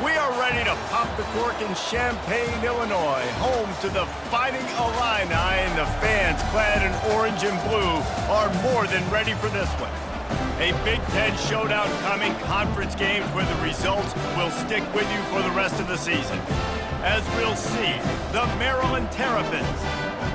We are ready to pop the cork in Champaign, Illinois, home to the Fighting Illini, and the fans clad in orange and blue are more than ready for this one. A Big Ten showdown coming, conference games where the results will stick with you for the rest of the season. As we'll see, the Maryland Terrapins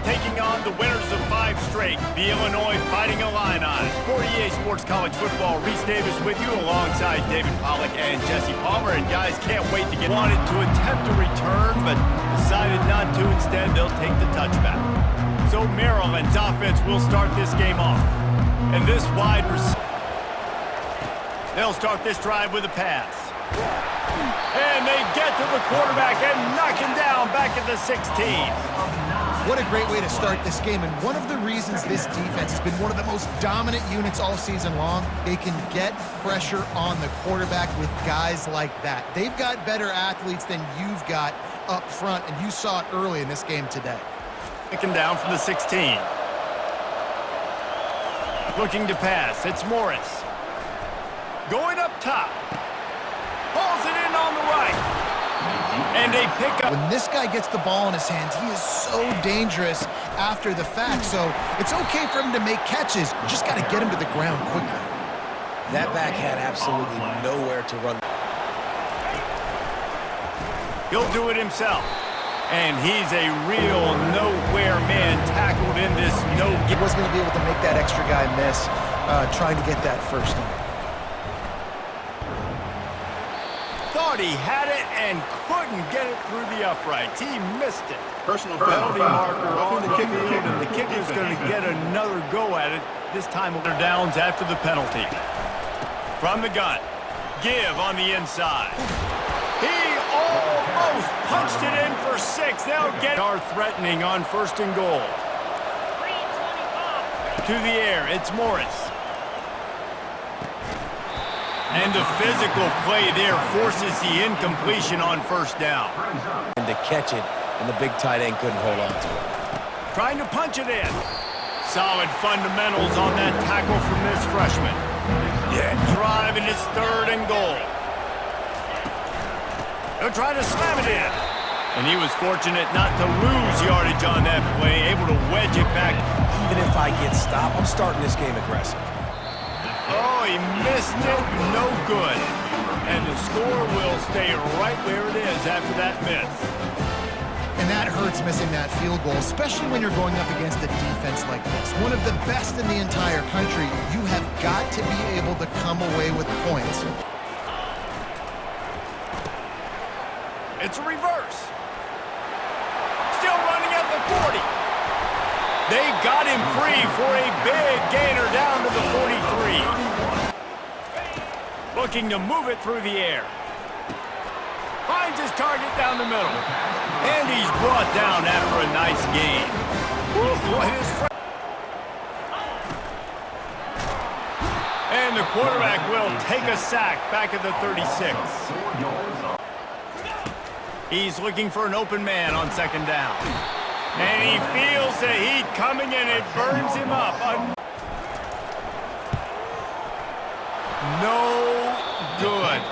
taking on the winners of 5 straight, the Illinois Fighting Illini. For EA Sports College Football, Reese Davis with you alongside David Pollack and Jesse Palmer. And guys, can't wait to get wanted to attempt a return, but decided not to. Instead, they'll take the touchback. So Maryland's offense will start this game off. And this wide receiver, they'll start this drive with a pass. And they get to the quarterback and knock him down back at the 16. What a great way to start this game, and one of the reasons this defense has been one of the most dominant units all season long, they can get pressure on the quarterback with guys like that. They've got better athletes than you've got up front, and you saw it early in this game today. Taken down from the 16. Looking to pass, it's Morris. Going up top. Pulls it in on the right. And a pickup. When this guy gets the ball in his hands, he is so dangerous after the fact. So it's okay for him to make catches. You just got to get him to the ground quickly. That back had absolutely nowhere to run. He'll do it himself. And he's a real nowhere man tackled in this no. He wasn't going to be able to make that extra guy miss trying to get that first down. Thought he had it and couldn't get it through the uprights. He missed it. Personal Penalty marker on the field, and the kicker's going to get another go at it. This time over downs after the penalty. From the gun, give on the inside. He almost punched it in for 6. They'll get are threatening on 1st and goal. To the air, it's Morris. And the physical play there forces the incompletion on 1st down. And to catch it, and the big tight end couldn't hold on to it. Trying to punch it in. Solid fundamentals on that tackle from this freshman. Yeah, drive, and it's 3rd and goal. They'll try to slam it in. And he was fortunate not to lose yardage on that play, able to wedge it back. Even if I get stopped, I'm starting this game aggressive. Oh, he missed it. No good. And the score will stay right where it is after that miss. And that hurts missing that field goal, especially when you're going up against a defense like this. One of the best in the entire country. You have got to be able to come away with points. It's a reverse. Still running at the 40. They got him free for a big gainer down to the 43. Looking to move it through the air. Finds his target down the middle. And he's brought down after a nice gain. And the quarterback will take a sack back at the 36. He's looking for an open man on 2nd down. And he feels the heat coming, and it burns him up. No good.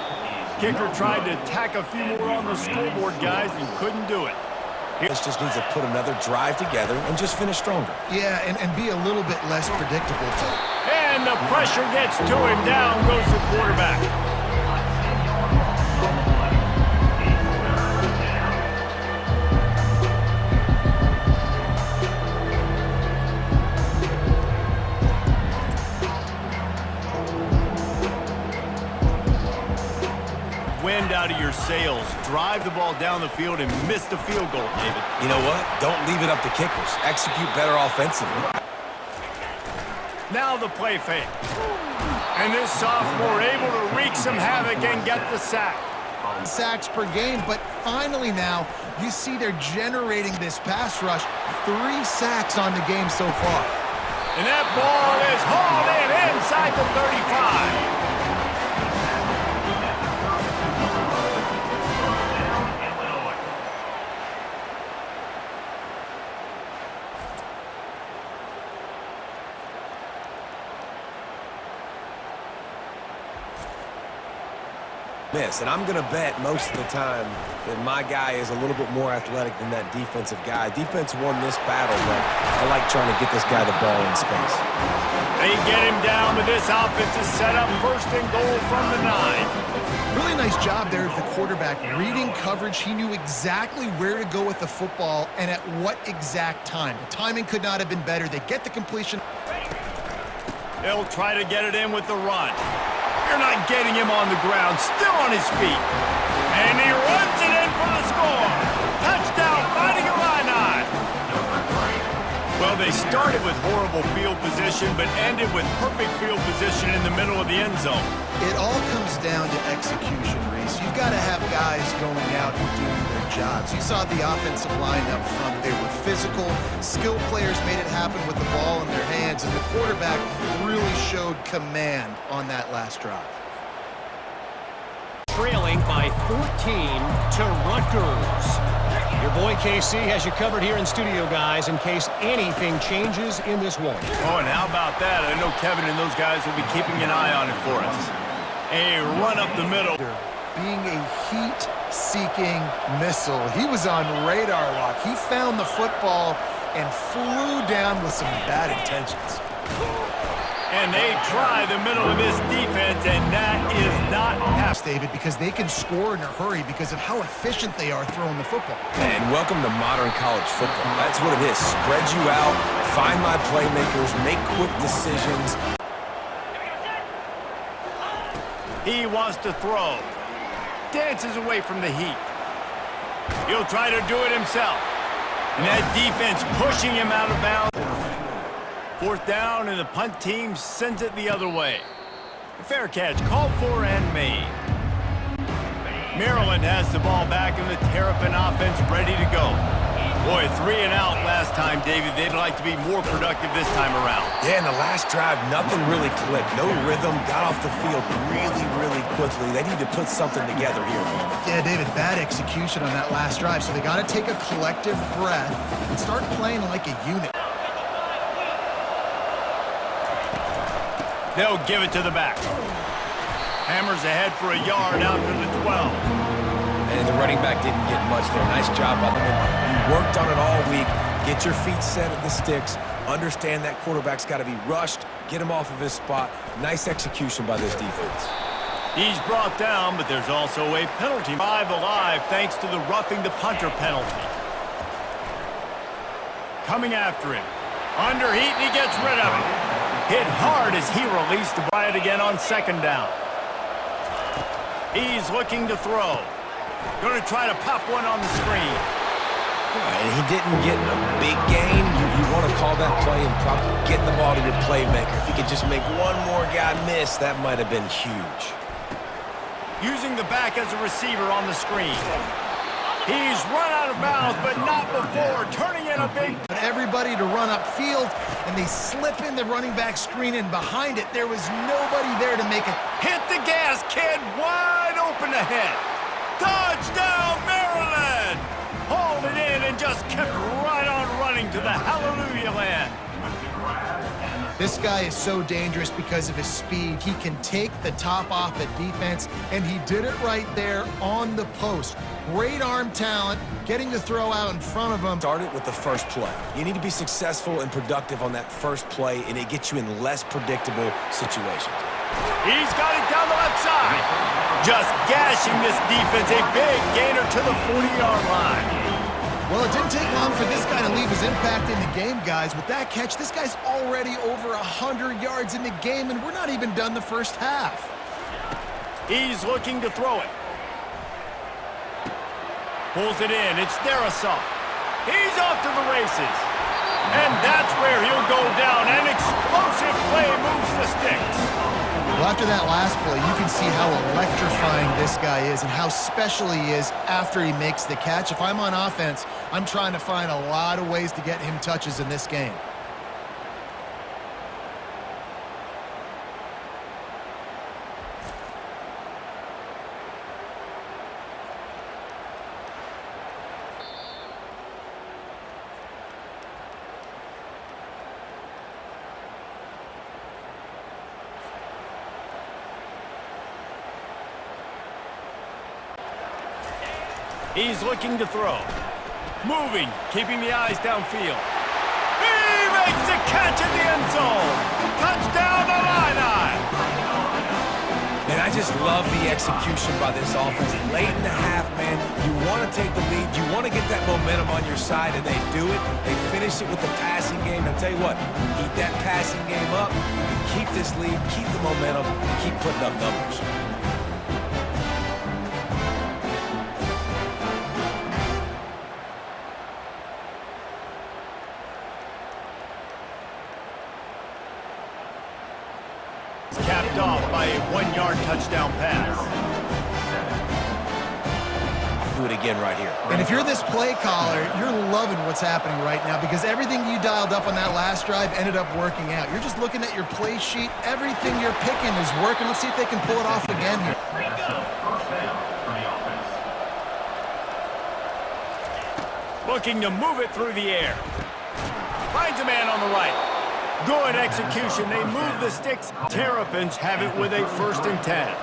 Kicker tried to tack a few more on the scoreboard, guys, and couldn't do it. This just needs to put another drive together and just finish stronger. Yeah, and be a little bit less predictable, too. And the pressure gets to him. Down goes the quarterback. Wind out of your sails. Drive the ball down the field and miss the field goal, David. You know what? Don't leave it up to kickers. Execute better offensively. Now the play fake. And this sophomore able to wreak some havoc and get the sack. Sacks per game, but finally now you see they're generating this pass rush. 3 sacks on the game so far. And that ball is hauled in inside the 35. miss. And I'm going to bet most of the time that my guy is a little bit more athletic than that defensive guy. Defense won this battle, but I like trying to get this guy the ball in space. They get him down with this offensive setup. First and goal from the 9. Really nice job there of the quarterback reading coverage. He knew exactly where to go with the football and at what exact time. The timing could not have been better. They get the completion. They'll try to get it in with the run. You're not getting him on the ground, still on his feet. And he runs it in for the score. Touchdown, Fighting Illini. Well, they started with horrible field position, but ended with perfect field position in the middle of the end zone. It all comes down to execution, Reese. You've got to have guys going out and doing their jobs. You saw the offensive line up front. They were physical. Skilled players made it happen with the ball in their hands, and the quarterback really showed command on that last drive. Trailing by 14 to Rutgers. Your boy KC has you covered here in studio, guys, in case anything changes in this one. Oh, and how about that? I know Kevin and those guys will be keeping an eye on it for us. A run up the middle. Being a heat-seeking missile, he was on radar lock. He found the football and flew down with some bad intentions. And they try the middle of this defense, and that is not happening. David, because they can score in a hurry because of how efficient they are throwing the football. And welcome to modern college football. That's what it is. Spread you out, find my playmakers, make quick decisions. He wants to throw. Dances away from the heat. He'll try to do it himself. And that defense pushing him out of bounds. Fourth down, and the punt team sends it the other way. Fair catch, called for and made. Maryland has the ball back, and the Terrapin offense ready to go. Boy, 3 and out last time, David. They'd like to be more productive this time around. Yeah, in the last drive, nothing really clicked. No rhythm, got off the field really, really quickly. They need to put something together here. Yeah, David, bad execution on that last drive, so they got to take a collective breath and start playing like a unit. They'll give it to the back. Hammers ahead for a yard out to the 12. And the running back didn't get much there. Nice job by them. You worked on it all week. Get your feet set at the sticks. Understand that quarterback's got to be rushed. Get him off of his spot. Nice execution by this defense. He's brought down, but there's also a penalty. 5 alive thanks to the roughing the punter penalty. Coming after him. Under heat, and he gets rid of it. Hit hard as he released the ball again on second down. He's looking to throw. Going to try to pop one on the screen. And he didn't get a big gain. You want to call that play and probably get the ball to your playmaker. If he could just make one more guy miss, that might have been huge. Using the back as a receiver on the screen. He's run out of bounds, but not before turning in a big... But everybody to run upfield, and they slip in the running back screen, and behind it, there was nobody there to make it. Hit the gas, kid. Wide open ahead. Touchdown, Maryland! Hauled it in and just kept right on running to the hallelujah land. This guy is so dangerous because of his speed. He can take the top off the defense, and he did it right there on the post. Great arm talent, getting the throw out in front of him. Start it with the first play. You need to be successful and productive on that first play, and it gets you in less predictable situations. He's got it down the left side. Just gashing this defense, a big gainer to the 40-yard line. Well, it didn't take long for this guy to leave his impact in the game, guys. With that catch, this guy's already over 100 yards in the game, and we're not even done the first half. He's looking to throw it. Pulls it in. It's Darrisaw. He's off to the races. And that's where he'll go down. An explosive play moves the sticks. Well, after that last play, you can see how electrifying this guy is and how special he is after he makes the catch. If I'm on offense, I'm trying to find a lot of ways to get him touches in this game. He's looking to throw. Moving, keeping the eyes downfield. He makes the catch in the end zone. Touchdown, Illini. And I just love the execution by this offense. Late in the half, man, you want to take the lead. You want to get that momentum on your side, and they do it. They finish it with the passing game. I'll tell you what, keep that passing game up. Keep this lead, keep the momentum, and keep putting up numbers. Capped off by a 1-yard touchdown pass. Do it again right here. And if you're this play caller, you're loving what's happening right now because everything you dialed up on that last drive ended up working out. You're just looking at your play sheet. Everything you're picking is working. Let's see if they can pull it off again here. Looking to move it through the air. Finds a man on the right. Good execution. They move the sticks. Terrapins have it with a 1st and 10.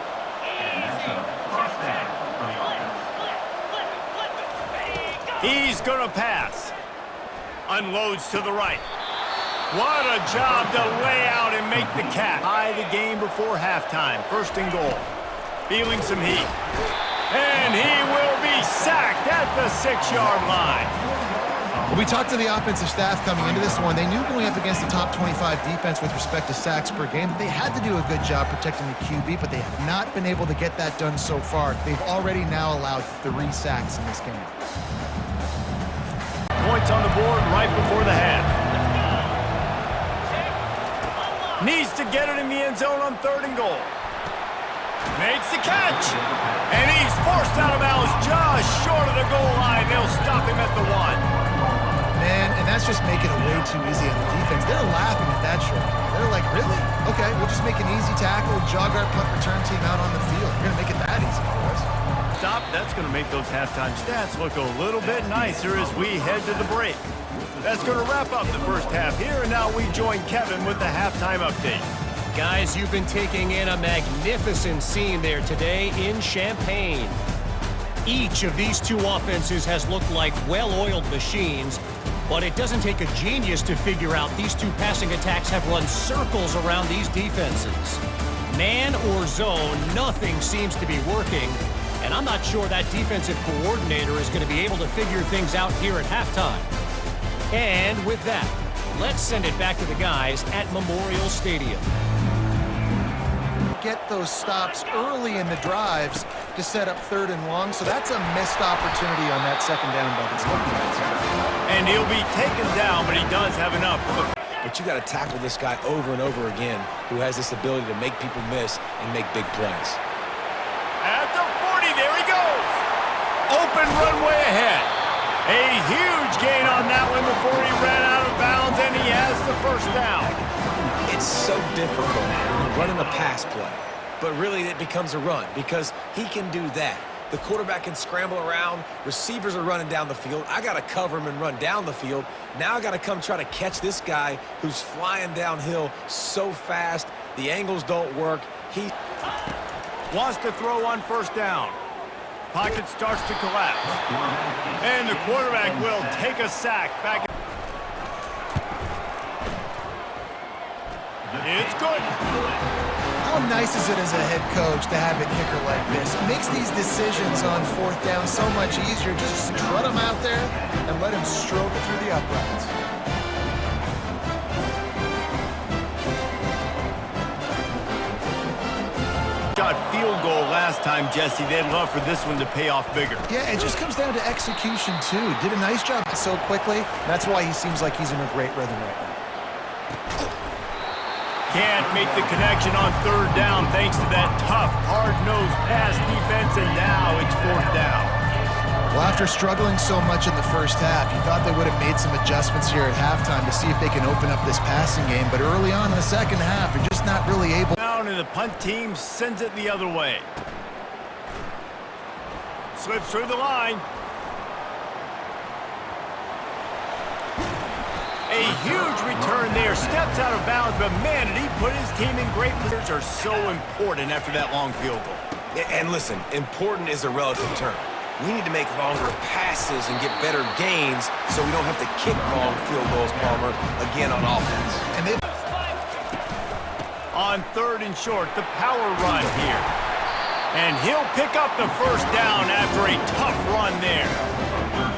He's going to pass. Unloads to the right. What a job to lay out and make the catch. Tie the game before halftime. 1st and goal. Feeling some heat. And he will be sacked at the 6-yard line. We talked to the offensive staff coming into this one. They knew going up against the top 25 defense with respect to sacks per game that they had to do a good job protecting the QB, but they have not been able to get that done so far. They've already now allowed 3 sacks in this game. Points on the board right before the half. Needs to get it in the end zone on 3rd and goal. Makes the catch. And he's forced out of bounds just short of the goal line. They'll stop him at the 1. Man, and that's just making it way too easy on the defense. They're laughing at that short. They're like, really? Okay, we'll just make an easy tackle, jog our punt return team out on the field. We're going to make it that easy for us. Stop. That's going to make those halftime stats look a little bit nicer as we head to the break. That's going to wrap up the first half here, and now we join Kevin with the halftime update. Guys, you've been taking in a magnificent scene there today in Champaign. Each of these two offenses has looked like well-oiled machines, but it doesn't take a genius to figure out these two passing attacks have run circles around these defenses. Man or zone, nothing seems to be working, and I'm not sure that defensive coordinator is going to be able to figure things out here at halftime. And with that, let's send it back to the guys at Memorial Stadium. Get those stops early in the drives to set up 3rd and long, so that's a missed opportunity on that 2nd down by this defense. And he'll be taken down, but he does have enough for the... But you got to tackle this guy over and over again who has this ability to make people miss and make big plays. At the 40, there he goes. Open runway ahead. A huge gain on that one before he ran out of bounds, and he has the 1st down. It's so difficult when you're running a pass play, but really it becomes a run because he can do that. The quarterback can scramble around. Receivers are running down the field. I got to cover him and run down the field. Now I got to come try to catch this guy who's flying downhill so fast. The angles don't work. He wants to throw on 1st down. Pocket starts to collapse. And the quarterback will take a sack back. It's good. How nice is it as a head coach to have a kicker like this? It makes these decisions on 4th down so much easier. Just strut him out there and let him stroke it through the uprights. Got field goal last time, Jesse. They'd love for this one to pay off bigger. Yeah, it just comes down to execution, too. Did a nice job so quickly. That's why he seems like he's in a great rhythm right now. Can't make the connection on 3rd down thanks to that tough, hard-nosed pass defense, and now it's 4th down. Well, after struggling so much in the first half, you thought they would have made some adjustments here at halftime to see if they can open up this passing game, but early on in the second half, they're just not really able. Down, and the punt team sends it the other way. Slips through the line. A huge return there, steps out of bounds, but man, did he put his team in great positions. Are so important after that long field goal. And listen, important is a relative term. We need to make longer passes and get better gains so we don't have to kick long field goals, Palmer, again on offense. And they've On 3rd and short, the power run here. And he'll pick up the first down after a tough run there.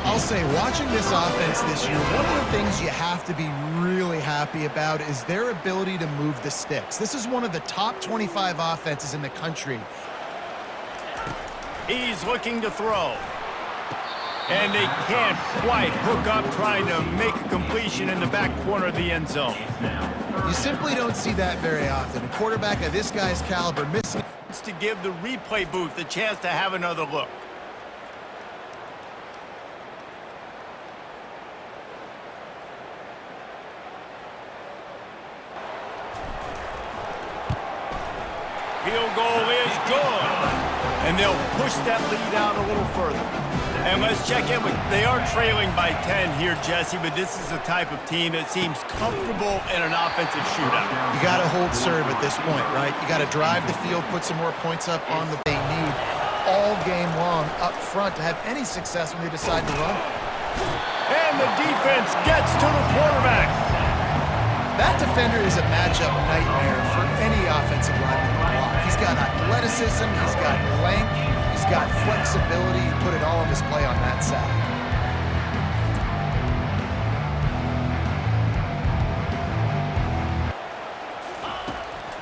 I'll say, watching this offense this year, one of the things you have to be really happy about is their ability to move the sticks. This is one of the top 25 offenses in the country. He's looking to throw. And they can't quite hook up trying to make a completion in the back corner of the end zone. You simply don't see that very often. A quarterback of this guy's caliber missing. To give the replay booth a chance to have another look. Field goal is good. And they'll push that lead out a little further. And let's check in with, they are trailing by 10 here, Jesse, but this is the type of team that seems comfortable in an offensive shootout. You got to hold serve at this point, right? You got to drive the field, put some more points up on the they need all game long up front to have any success when they decide to run. And the defense gets to the quarterback. That defender is a matchup nightmare for any offensive lineman to block. He's got athleticism, he's got length, he's got flexibility. He put it all on display on that side.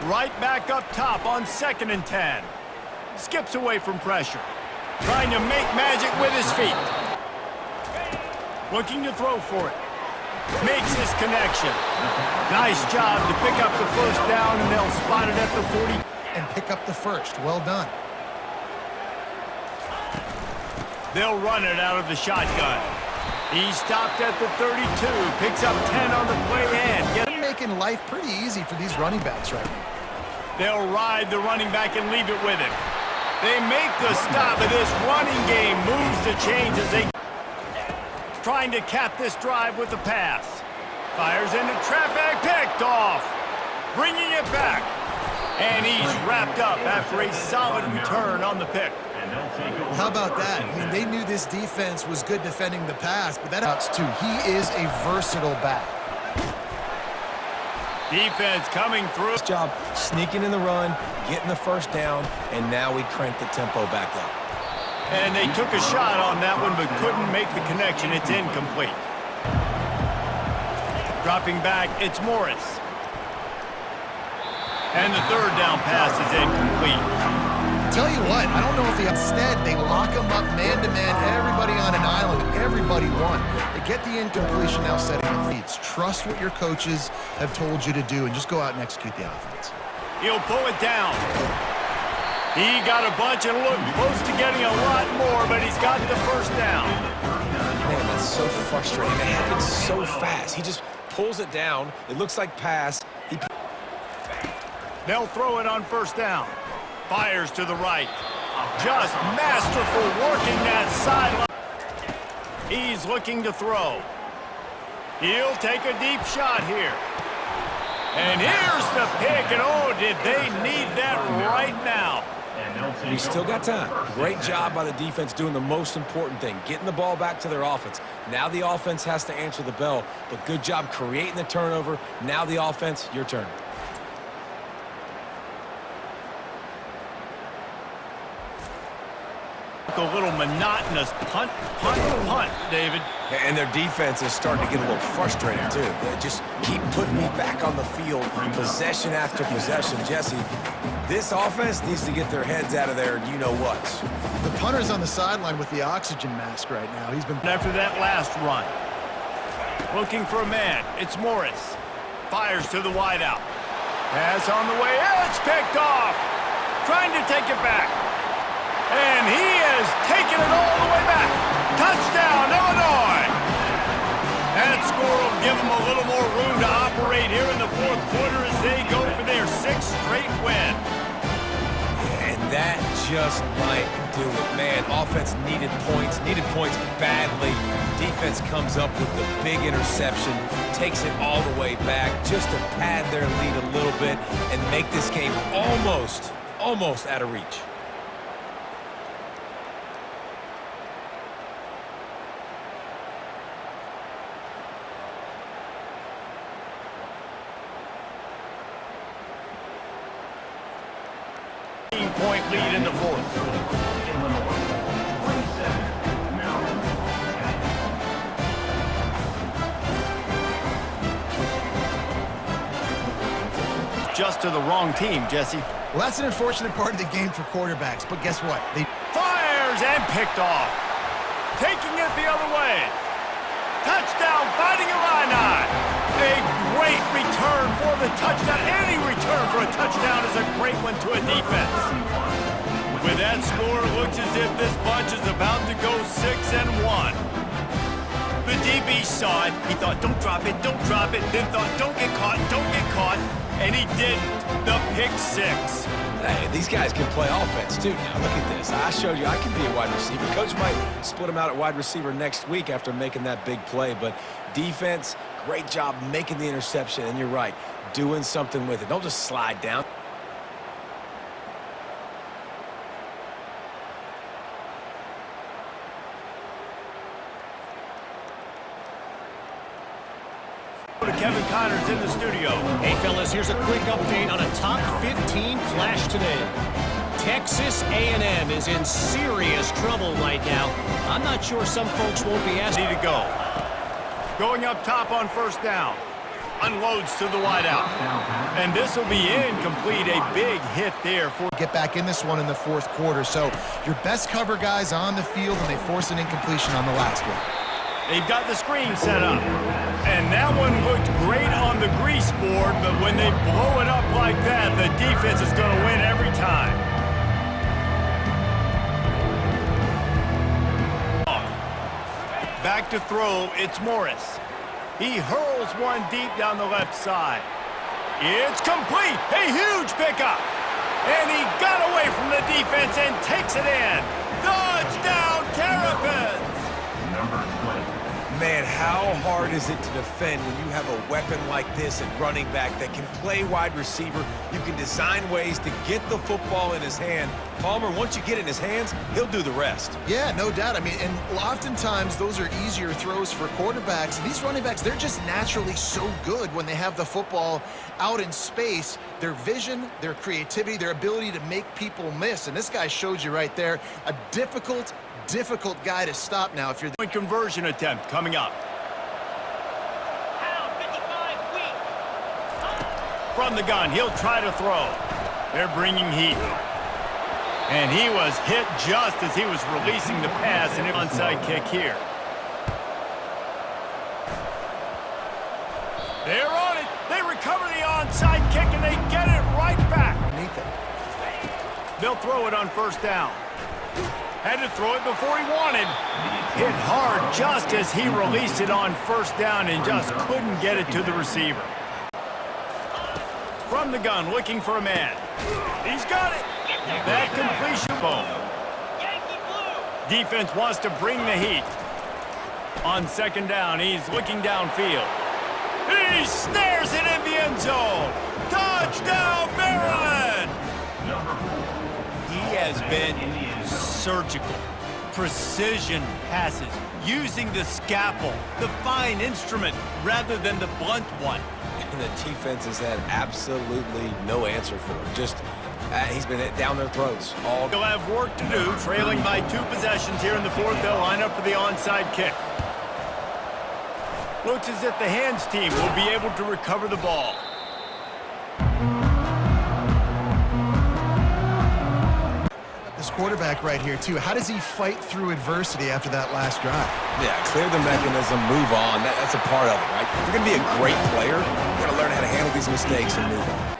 Right back up top on 2nd and 10. Skips away from pressure. Trying to make magic with his feet. Looking to throw for it. Makes his connection. Nice job to pick up the first down, and they'll spot it at the 40. And pick up the first. Well done. They'll run it out of the shotgun. He stopped at the 32. Picks up 10 on the play and They're making life pretty easy for these running backs right now. they'll ride the running back and leave it with him. They make the stop, but this running game moves the chains as they trying to cap this drive with the pass. Fires into traffic, picked off. Bringing it back. And he's wrapped up after a solid return on the pick. How about that? I mean, they knew this defense was good defending the pass, but that outs too. He is a versatile back. Defense coming through. Nice job sneaking in the run, getting the first down, and now we crank the tempo back up. And they took a shot on that one, but couldn't make the connection. It's incomplete. Dropping back, it's Morris. And the 3rd down pass is incomplete. Tell you what, I don't know if instead they lock them up man-to-man, everybody on an island, everybody won. They get the incompletion, now setting up feeds. Trust what your coaches have told you to do and just go out and execute the offense. He'll pull it down. He got a bunch and looked close to getting a lot more, but he's got the first down. Man, that's so frustrating. It happens so fast. He just pulls it down. It looks like pass. They'll throw it on 1st down. Fires to the right. Just masterful working that sideline. He's looking to throw. He'll take a deep shot here. And here's the pick, and oh, did they need that right now. We still got time. Great job by the defense doing the most important thing, getting the ball back to their offense. Now the offense has to answer the bell, but good job creating the turnover. Now the offense, your turn. A little monotonous punt, David. And their defense is starting to get a little frustrated, too. They just keep putting me back on the field, possession after possession. Jesse, this offense needs to get their heads out of there, you-know-whats. The punter's on the sideline with the oxygen mask right now. He's been... After that last run. Looking for a man. It's Morris. Fires to the wideout. Pass on the way. It's picked off. Trying to take it back. And he has taken it all the way back. Touchdown, Illinois. That score will give them a little more room to operate here in the 4th quarter as they go for their 6th straight win. And that just might do it. Man, offense needed points badly. Defense comes up with the big interception, takes it all the way back just to pad their lead a little bit and make this game almost out of reach. late in the fourth. Just to the wrong team, Jesse. Well, that's an unfortunate part of the game for quarterbacks, but guess what? They Fires and picked off. Taking it the other way. Touchdown, Fighting Illini. A great return for the touchdown. Any return for a touchdown is a great one to a defense. With that score, it looks as if this bunch is about to go 6-1. The DB saw it. He thought, don't drop it, don't drop it. Then thought, don't get caught, don't get caught. And he didn't. The pick six. Hey, these guys can play offense, too. Now, look at this. I showed you I can be a wide receiver. Coach might split him out at wide receiver next week after making that big play. But defense, great job making the interception. And you're right, doing something with it. Don't just slide down. Kevin Connors in the studio. Hey, fellas, here's a quick update on a top 15 clash today. Texas A&M is in serious trouble right now. I'm not sure some folks won't be asked. Ready to go. Going up top on first down. Unloads to the wideout. And this will be incomplete. A big hit there for get back in this one in the fourth quarter. So your best cover guys on the field, and they force an incompletion on the last one. They've got the screen set up. And that one looked great on the grease board, but when they blow it up like that, the defense is going to win every time. Back to throw, it's Morris. He hurls one deep down the left side. It's complete, a huge pickup. And he got away from the defense and takes it in. Touchdown, Terrapins! Man, how hard is it to defend when you have a weapon like this at running back that can play wide receiver? You can design ways to get the football in his hand. Palmer, once you get it in his hands, he'll do the rest. Yeah, no doubt. I mean, and oftentimes those are easier throws for quarterbacks. And these running backs, they're just naturally so good when they have the football out in space. Their vision, their creativity, their ability to make people miss. And this guy showed you right there a difficult guy to stop now if you're the conversion attempt coming up. From the gun, he'll try to throw. They're bringing heat. And he was hit just as he was releasing the pass, and an onside kick here. They're on it. They recover the onside kick, and they get it right back. They'll throw it on first down. Had to throw it before he wanted. Hit hard just as he released it on first down and just couldn't get it to the receiver. From the gun, looking for a man. He's got it. That completion ball. Defense wants to bring the heat. On second down, he's looking downfield. He snares it in the end zone. Touchdown, Maryland! He has been surgical, precision passes, using the scalpel, the fine instrument, rather than the blunt one. And the defense has had absolutely no answer for him. Just, he's been down their throats all. They'll have work to do, trailing by 2 possessions here in the fourth. They'll line up for the onside kick. Looks as if the hands team will be able to recover the ball. This quarterback right here, too. How does he fight through adversity after that last drive? Yeah, clear the mechanism, move on. That's a part of it, right? If you're going to be a great player, you got to learn how to handle these mistakes and move on.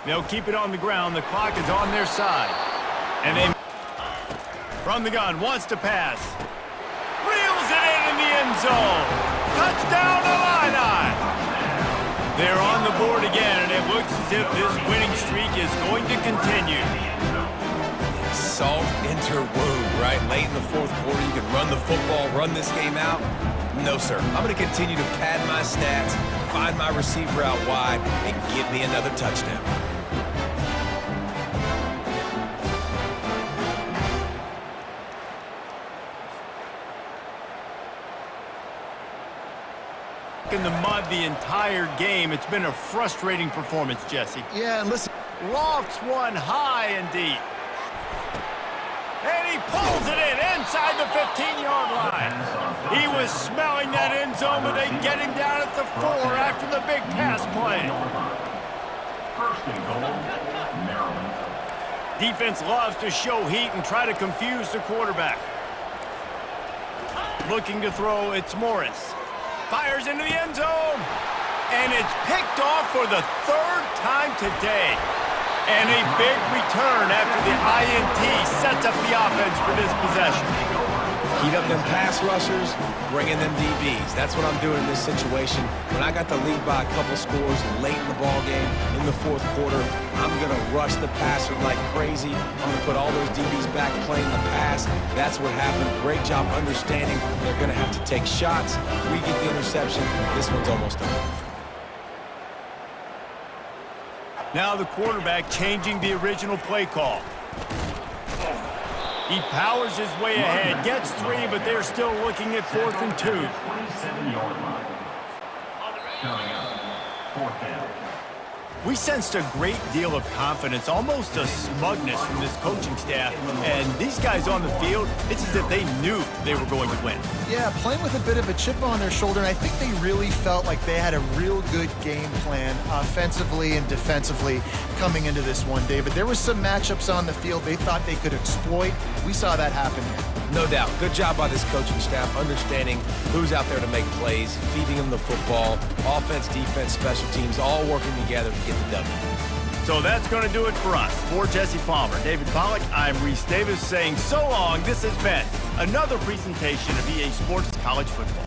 They'll keep it on the ground. The clock is on their side. And they, from the gun, wants to pass. Reels it in the end zone. Touchdown, Illini! They're on the board again, and it looks as if this winning streak is going to continue. Salt into wound, right? Late in the fourth quarter, you can run the football, run this game out. No, sir. I'm going to continue to pad my stats, find my receiver out wide, and give me another touchdown. stuck in the mud the entire game. It's been a frustrating performance, Jesse. Yeah, and listen. Lofts one high and deep. And he pulls it in inside the 15-yard line. He was smelling that end zone, but they get him down at the 4 after the big pass play. First and goal, Maryland. Defense loves to show heat and try to confuse the quarterback. Looking to throw, it's Morris. Fires into the end zone. And it's picked off for the 3rd time today. And a big return after the INT sets up the offense for this possession. Heat up them pass rushers, bring in them DBs. That's what I'm doing in this situation. When I got the lead by a couple scores late in the ball game, in the 4th quarter, I'm going to rush the passer like crazy. I'm going to put all those DBs back playing the pass. That's what happened. Great job understanding they're going to have to take shots. We get the interception. This one's almost over. Now the quarterback changing the original play call. He powers his way ahead, gets 3, but they're still looking at 4th and 2. 27-yard line. Coming up, 4th down. We sensed a great deal of confidence, almost a smugness from this coaching staff. And these guys on the field, it's as if they knew they were going to win. Yeah, playing with a bit of a chip on their shoulder, and I think they really felt like they had a real good game plan offensively and defensively coming into this one, David. There was some matchups on the field they thought they could exploit. We saw that happen here. No doubt. Good job by this coaching staff understanding who's out there to make plays, feeding them the football, offense, defense, special teams, all working together to get the W. So that's going to do it for us. For Jesse Palmer, David Pollack, I'm Reese Davis saying so long. This has been another presentation of EA Sports College Football.